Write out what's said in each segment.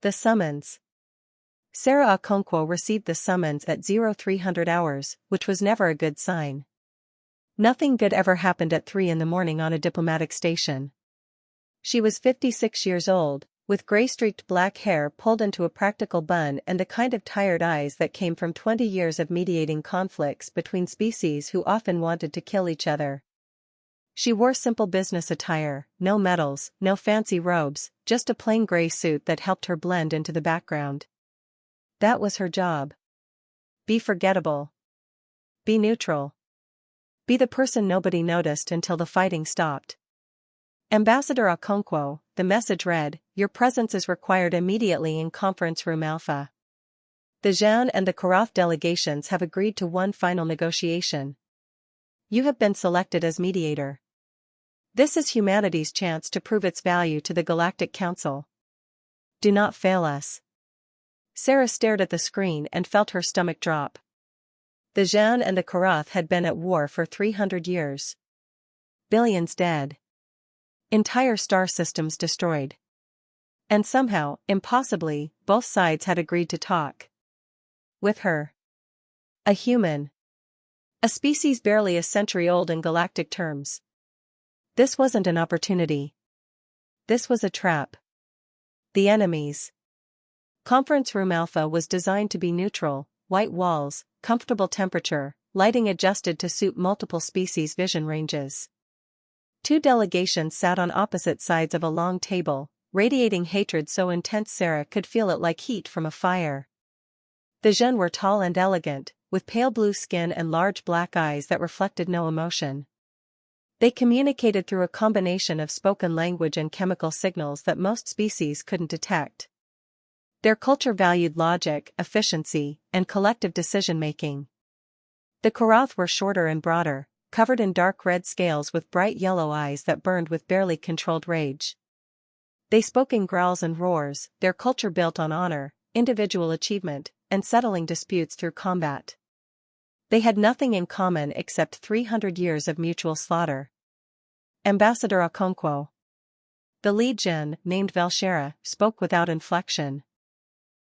The summons. Sarah Okonkwo received the summons at 0300 hours, which was never a good sign. Nothing good ever happened at 3 in the morning on a diplomatic station. She was 56 years old, with gray-streaked black hair pulled into a practical bun and the kind of tired eyes that came from 20 years of mediating conflicts between species who often wanted to kill each other. She wore simple business attire, no medals, no fancy robes, just a plain gray suit that helped her blend into the background. That was her job. Be forgettable. Be neutral. Be the person nobody noticed until the fighting stopped. Ambassador Okonkwo, the message read, your presence is required immediately in Conference Room Alpha. The Zhan and the Karath delegations have agreed to one final negotiation. You have been selected as mediator. This is humanity's chance to prove its value to the Galactic Council. Do not fail us. Sarah stared at the screen and felt her stomach drop. The Zhan and the Karath had been at war for 300 years. Billions dead. Entire star systems destroyed. And somehow, impossibly, both sides had agreed to talk. With her. A human. A species barely a century old in galactic terms. This wasn't an opportunity. This was a trap. The enemies. Conference Room Alpha was designed to be neutral, white walls, comfortable temperature, lighting adjusted to suit multiple species' vision ranges. Two delegations sat on opposite sides of a long table, radiating hatred so intense Sarah could feel it like heat from a fire. The Zhen were tall and elegant, with pale blue skin and large black eyes that reflected no emotion. They communicated through a combination of spoken language and chemical signals that most species couldn't detect. Their culture valued logic, efficiency, and collective decision-making. The Karath were shorter and broader, covered in dark red scales with bright yellow eyes that burned with barely controlled rage. They spoke in growls and roars, their culture built on honor, individual achievement, and settling disputes through combat. They had nothing in common except 300 years of mutual slaughter. Ambassador Okonkwo. The lead Zhen, named Valshera, spoke without inflection.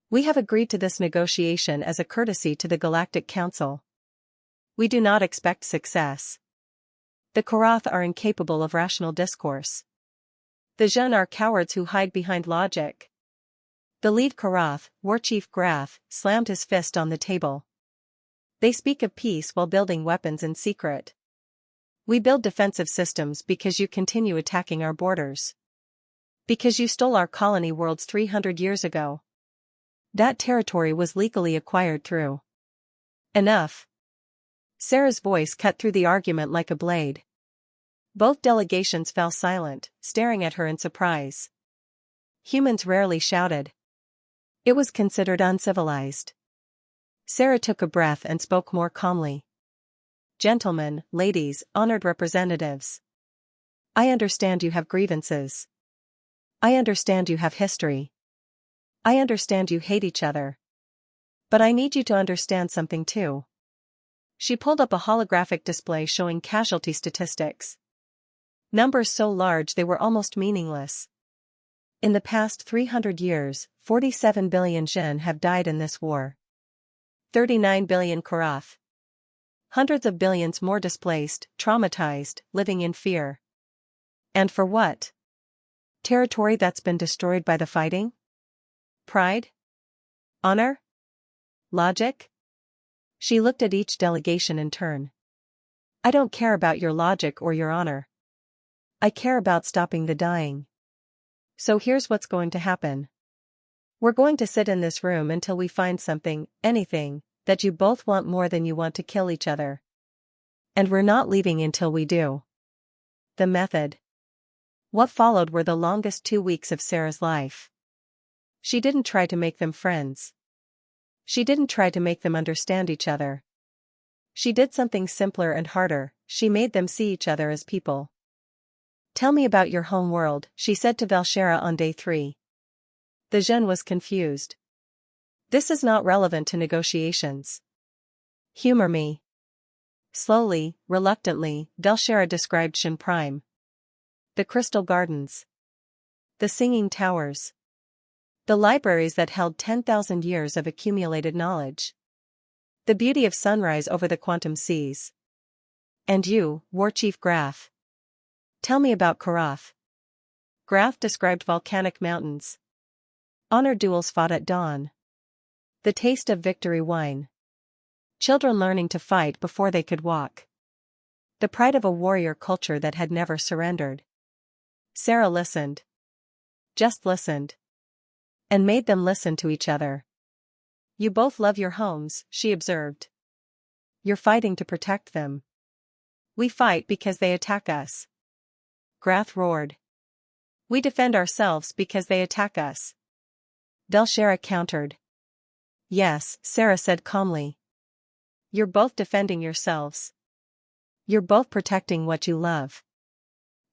We have agreed to this negotiation as a courtesy to the Galactic Council. We do not expect success. The Karath are incapable of rational discourse. The Zhen are cowards who hide behind logic. The lead Karath, War Chief Grath, slammed his fist on the table. They speak of peace while building weapons in secret. We build defensive systems because you continue attacking our borders. Because you stole our colony worlds 300 years ago. That territory was legally acquired through. Enough. Sarah's voice cut through the argument like a blade. Both delegations fell silent, staring at her in surprise. Humans rarely shouted. It was considered uncivilized. Sarah took a breath and spoke more calmly. Gentlemen, ladies, honored representatives. I understand you have grievances. I understand you have history. I understand you hate each other. But I need you to understand something too. She pulled up a holographic display showing casualty statistics. Numbers so large they were almost meaningless. In the past 300 years, 47 billion Zhen have died in this war. 39 billion Karath. Hundreds of billions more displaced, traumatized, living in fear. And for what? Territory that's been destroyed by the fighting? Pride? Honor? Logic? She looked at each delegation in turn. I don't care about your logic or your honor. I care about stopping the dying. So here's what's going to happen. We're going to sit in this room until we find something, anything, that you both want more than you want to kill each other. And we're not leaving until we do. The method. What followed were the longest 2 weeks of Sarah's life. She didn't try to make them friends. She didn't try to make them understand each other. She did something simpler and harder, she made them see each other as people. Tell me about your home world, she said to Valshera on day 3. The Zhen was confused. This is not relevant to negotiations. Humor me. Slowly, reluctantly, Valshera described Shin Prime. The Crystal Gardens. The Singing Towers. The libraries that held 10,000 years of accumulated knowledge. The beauty of sunrise over the quantum seas. And you, War Chief Graf. Tell me about Karath. Graf described volcanic mountains. Honor duels fought at dawn. The taste of victory wine. Children learning to fight before they could walk. The pride of a warrior culture that had never surrendered. Sarah listened. Just listened. And made them listen to each other. You both love your homes, she observed. You're fighting to protect them. We fight because they attack us. Graf roared. We defend ourselves because they attack us. Belshera countered. Yes, Sarah said calmly. You're both defending yourselves. You're both protecting what you love.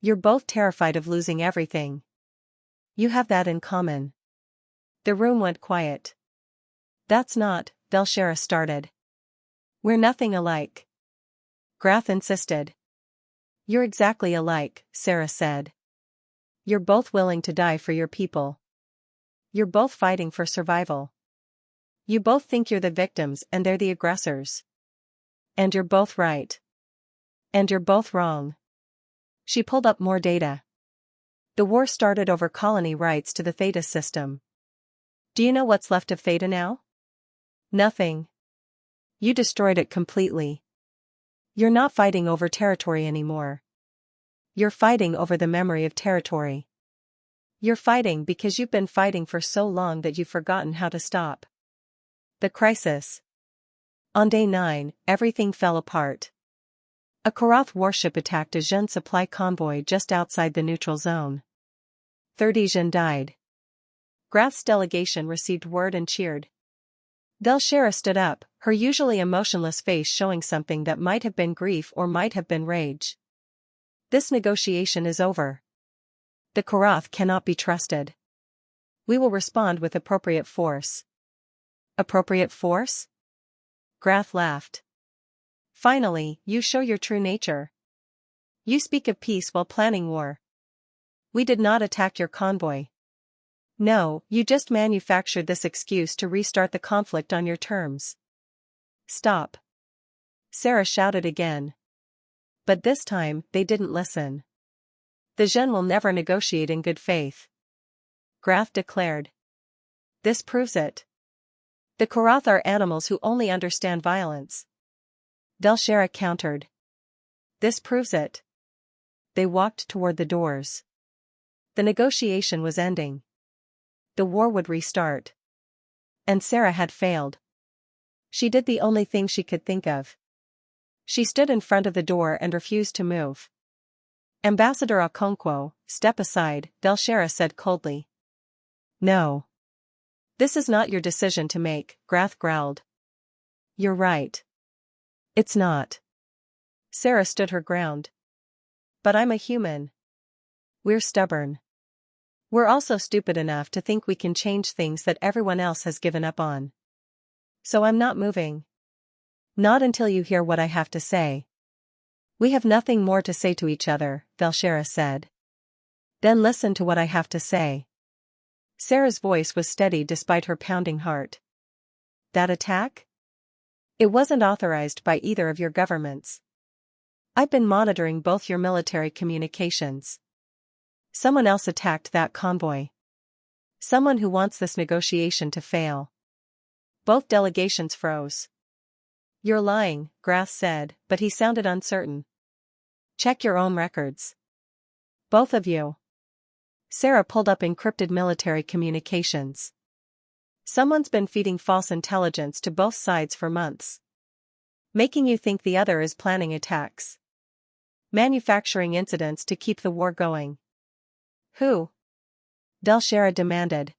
You're both terrified of losing everything. You have that in common. The room went quiet. That's not, Belshera started. We're nothing alike. Graf insisted. You're exactly alike, Sarah said. You're both willing to die for your people. You're both fighting for survival. You both think you're the victims and they're the aggressors. And you're both right. And you're both wrong. She pulled up more data. The war started over colony rights to the Theta system. Do you know what's left of Theta now? Nothing. You destroyed it completely. You're not fighting over territory anymore. You're fighting over the memory of territory. You're fighting because you've been fighting for so long that you've forgotten how to stop. The crisis. On day 9, everything fell apart. A Karath warship attacked a Jin supply convoy just outside the neutral zone. 30 Jin died. Graf's delegation received word and cheered. Belshera stood up, her usually emotionless face showing something that might have been grief or might have been rage. This negotiation is over. The Karath cannot be trusted. We will respond with appropriate force. Appropriate force? Graf laughed. Finally, you show your true nature. You speak of peace while planning war. We did not attack your convoy. No, you just manufactured this excuse to restart the conflict on your terms. Stop. Sarah shouted again. But this time, they didn't listen. The Jin will never negotiate in good faith. Graf declared. This proves it. The Karath are animals who only understand violence. Belshera countered. This proves it. They walked toward the doors. The negotiation was ending. The war would restart. And Sarah had failed. She did the only thing she could think of. She stood in front of the door and refused to move. Ambassador Okonkwo, step aside, Belshera said coldly. No. This is not your decision to make, Graf growled. You're right. It's not. Sarah stood her ground. But I'm a human. We're stubborn. We're also stupid enough to think we can change things that everyone else has given up on. So I'm not moving. Not until you hear what I have to say. We have nothing more to say to each other, Belshera said. Then listen to what I have to say. Sarah's voice was steady despite her pounding heart. That attack? It wasn't authorized by either of your governments. I've been monitoring both your military communications. Someone else attacked that convoy. Someone who wants this negotiation to fail. Both delegations froze. You're lying, Graf said, but he sounded uncertain. Check your own records. Both of you. Sarah pulled up encrypted military communications. Someone's been feeding false intelligence to both sides for months. Making you think the other is planning attacks. Manufacturing incidents to keep the war going. Who? Belshera demanded.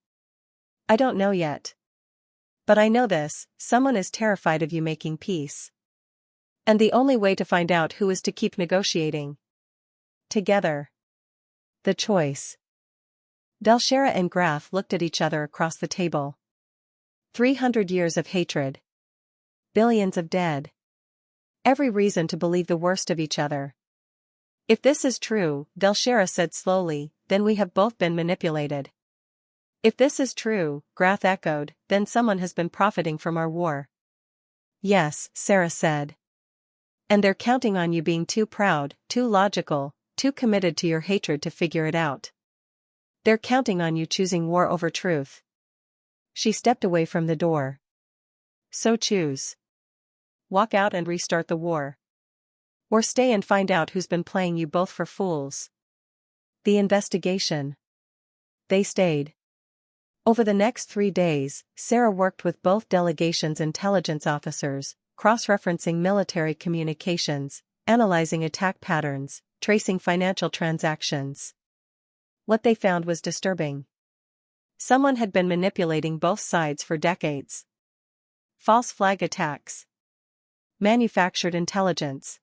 I don't know yet. But I know this, someone is terrified of you making peace. And the only way to find out who is to keep negotiating. Together. The choice. Belshera and Graf looked at each other across the table. 300 years of hatred. Billions of dead. Every reason to believe the worst of each other. If this is true, Belshera said slowly, then we have both been manipulated. If this is true, Grath echoed, then someone has been profiting from our war. Yes, Sarah said. And they're counting on you being too proud, too logical, too committed to your hatred to figure it out. They're counting on you choosing war over truth. She stepped away from the door. So choose. Walk out and restart the war. Or stay and find out who's been playing you both for fools. The investigation. They stayed. Over the next 3 days, Sarah worked with both delegations' intelligence officers, cross-referencing military communications, analyzing attack patterns, tracing financial transactions. What they found was disturbing. Someone had been manipulating both sides for decades. False flag attacks. Manufactured intelligence.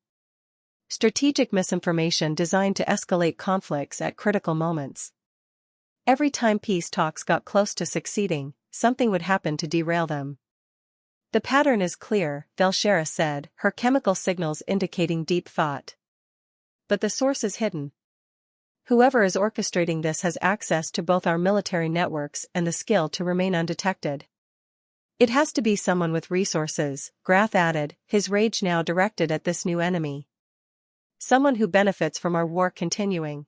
Strategic misinformation designed to escalate conflicts at critical moments. Every time peace talks got close to succeeding, something would happen to derail them. The pattern is clear, Velshera said, her chemical signals indicating deep thought. But the source is hidden. Whoever is orchestrating this has access to both our military networks and the skill to remain undetected. It has to be someone with resources, Grath added, his rage now directed at this new enemy. Someone who benefits from our war continuing.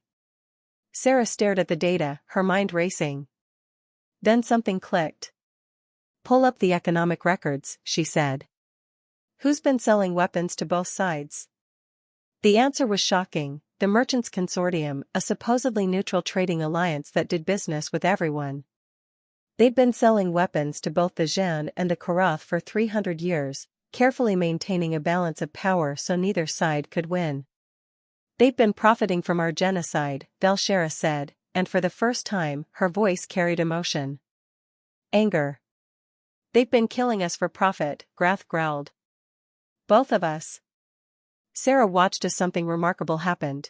Sarah stared at the data, her mind racing. Then something clicked. Pull up the economic records, she said. Who's been selling weapons to both sides? The answer was shocking. The Merchants Consortium, a supposedly neutral trading alliance that did business with everyone. They'd been selling weapons to both the Zhan and the Karath for 300 years, carefully maintaining a balance of power so neither side could win. They've been profiting from our genocide, Velshera said, and for the first time, her voice carried emotion. Anger. They've been killing us for profit, Grath growled. Both of us. Sarah watched as something remarkable happened.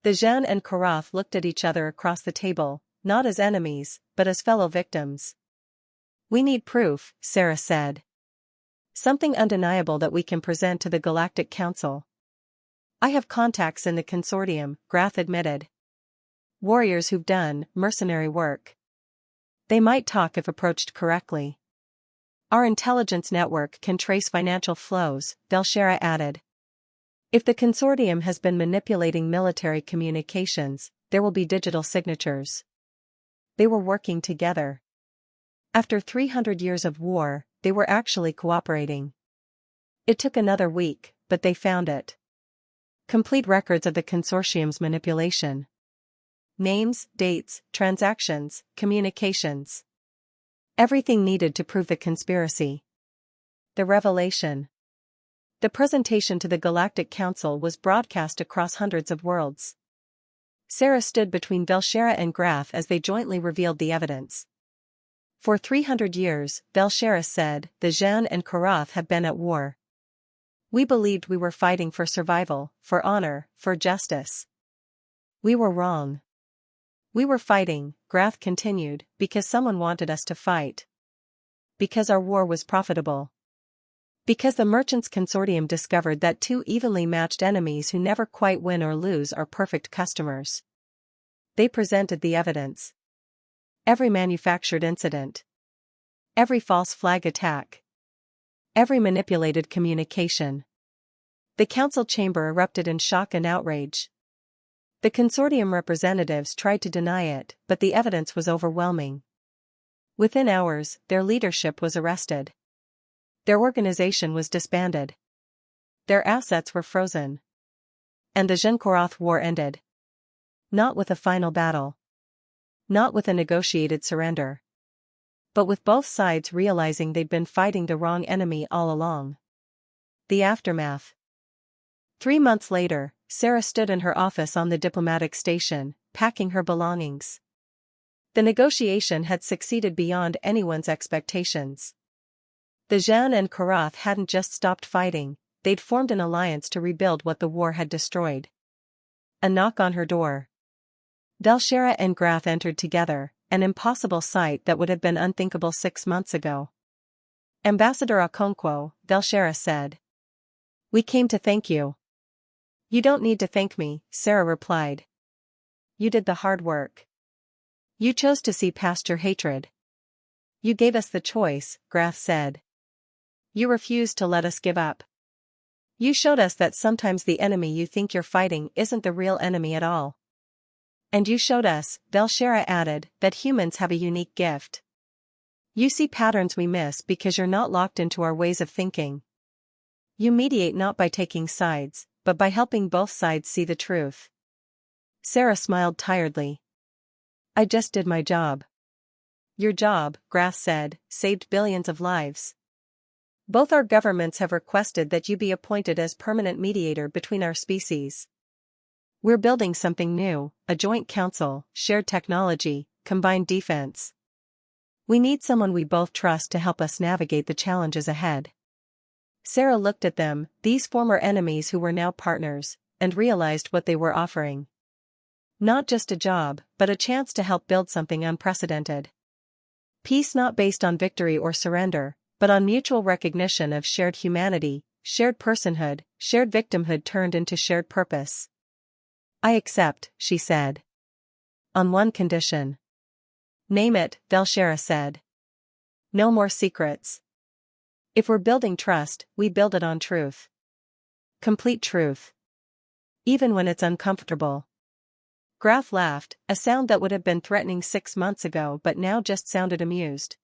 The Zhan and Karath looked at each other across the table, not as enemies, but as fellow victims. We need proof, Sarah said. Something undeniable that we can present to the Galactic Council. I have contacts in the consortium, Grath admitted. Warriors who've done mercenary work. They might talk if approached correctly. Our intelligence network can trace financial flows, Velshera added. If the consortium has been manipulating military communications, there will be digital signatures. They were working together. After 300 years of war, they were actually cooperating. It took another week, but they found it. Complete records of the consortium's manipulation. Names, dates, transactions, communications. Everything needed to prove the conspiracy. The revelation. The presentation to the Galactic Council was broadcast across hundreds of worlds. Sarah stood between Velshera and Grath as they jointly revealed the evidence. For 300 years, Velshera said, the Zhan and Karath have been at war. We believed we were fighting for survival, for honor, for justice. We were wrong. We were fighting, Grath continued, because someone wanted us to fight. Because our war was profitable. Because the Merchants Consortium discovered that two evenly matched enemies who never quite win or lose are perfect customers. They presented the evidence. Every manufactured incident. Every false flag attack. Every manipulated communication. The council chamber erupted in shock and outrage. The consortium representatives tried to deny it, but the evidence was overwhelming. Within hours, their leadership was arrested. Their organization was disbanded. Their assets were frozen. And the Zhen-Karath war ended. Not with a final battle. Not with a negotiated surrender. But with both sides realizing they'd been fighting the wrong enemy all along. The aftermath. 3 months later, Sarah stood in her office on the diplomatic station, packing her belongings. The negotiation had succeeded beyond anyone's expectations. The Zhan and Karath hadn't just stopped fighting, they'd formed an alliance to rebuild what the war had destroyed. A knock on her door. Velshera and Grath entered together, an impossible sight that would have been unthinkable 6 months ago. Ambassador Okonkwo, Velshera said. We came to thank you. You don't need to thank me, Sarah replied. You did the hard work. You chose to see past your hatred. You gave us the choice, Graf said. You refused to let us give up. You showed us that sometimes the enemy you think you're fighting isn't the real enemy at all. And you showed us, Velshera added, that humans have a unique gift. You see patterns we miss because you're not locked into our ways of thinking. You mediate not by taking sides, but by helping both sides see the truth. Sarah smiled tiredly. I just did my job. Your job, Graf said, saved billions of lives. Both our governments have requested that you be appointed as permanent mediator between our species. We're building something new, a joint council, shared technology, combined defense. We need someone we both trust to help us navigate the challenges ahead. Sarah looked at them, these former enemies who were now partners, and realized what they were offering. Not just a job, but a chance to help build something unprecedented. Peace not based on victory or surrender, but on mutual recognition of shared humanity, shared personhood, shared victimhood turned into shared purpose. I accept, she said. On one condition. Name it, Velshera said. No more secrets. If we're building trust, we build it on truth. Complete truth. Even when it's uncomfortable. Graf laughed, a sound that would have been threatening 6 months ago but now just sounded amused.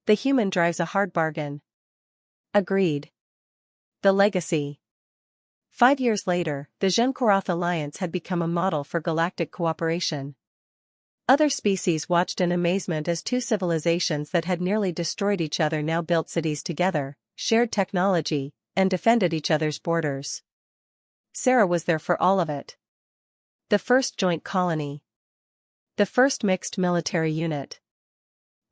The human drives a hard bargain. Agreed. The legacy. 5 years later, the Zhenkorath Alliance had become a model for galactic cooperation. Other species watched in amazement as two civilizations that had nearly destroyed each other now built cities together, shared technology, and defended each other's borders. Sarah was there for all of it. The first joint colony. The first mixed military unit.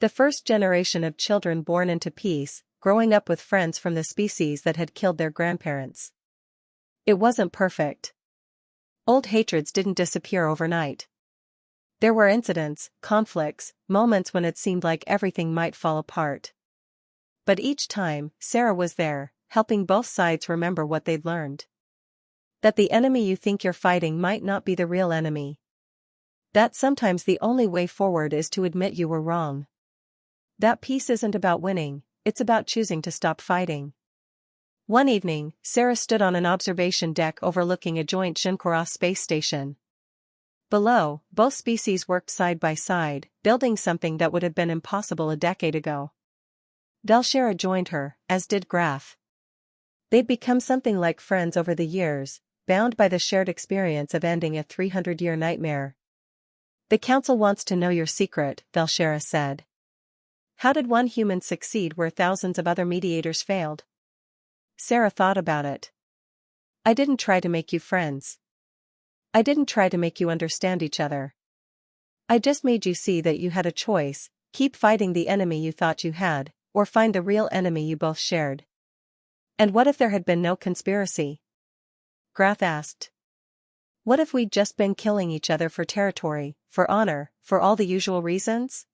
The first generation of children born into peace, growing up with friends from the species that had killed their grandparents. It wasn't perfect. Old hatreds didn't disappear overnight. There were incidents, conflicts, moments when it seemed like everything might fall apart. But each time, Sarah was there, helping both sides remember what they'd learned. That the enemy you think you're fighting might not be the real enemy. That sometimes the only way forward is to admit you were wrong. That peace isn't about winning, it's about choosing to stop fighting. One evening, Sarah stood on an observation deck overlooking a joint Zhenkorath space station. Below, both species worked side by side, building something that would have been impossible a decade ago. Velshera joined her, as did Graf. They'd become something like friends over the years, bound by the shared experience of ending a 300-year nightmare. The Council wants to know your secret, Velshera said. How did one human succeed where thousands of other mediators failed? Sarah thought about it. I didn't try to make you friends. I didn't try to make you understand each other. I just made you see that you had a choice, keep fighting the enemy you thought you had, or find the real enemy you both shared. And what if there had been no conspiracy? Graf asked. What if we'd just been killing each other for territory, for honor, for all the usual reasons?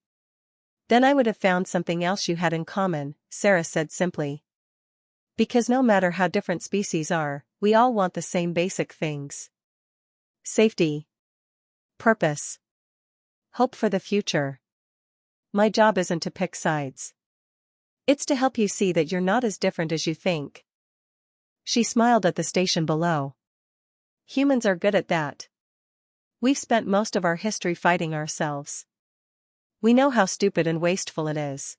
Then I would have found something else you had in common, Sarah said simply. Because no matter how different species are, we all want the same basic things. Safety. Purpose. Hope for the future. My job isn't to pick sides. It's to help you see that you're not as different as you think. She smiled at the station below. Humans are good at that. We've spent most of our history fighting ourselves. We know how stupid and wasteful it is.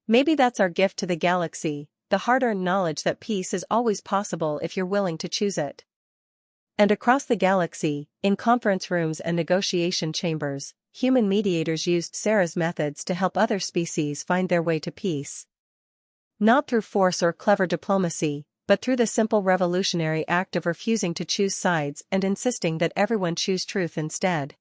Maybe that's our gift to the galaxy, the hard-earned knowledge that peace is always possible if you're willing to choose it. And across the galaxy, in conference rooms and negotiation chambers, human mediators used Sarah's methods to help other species find their way to peace. Not through force or clever diplomacy, but through the simple revolutionary act of refusing to choose sides and insisting that everyone choose truth instead.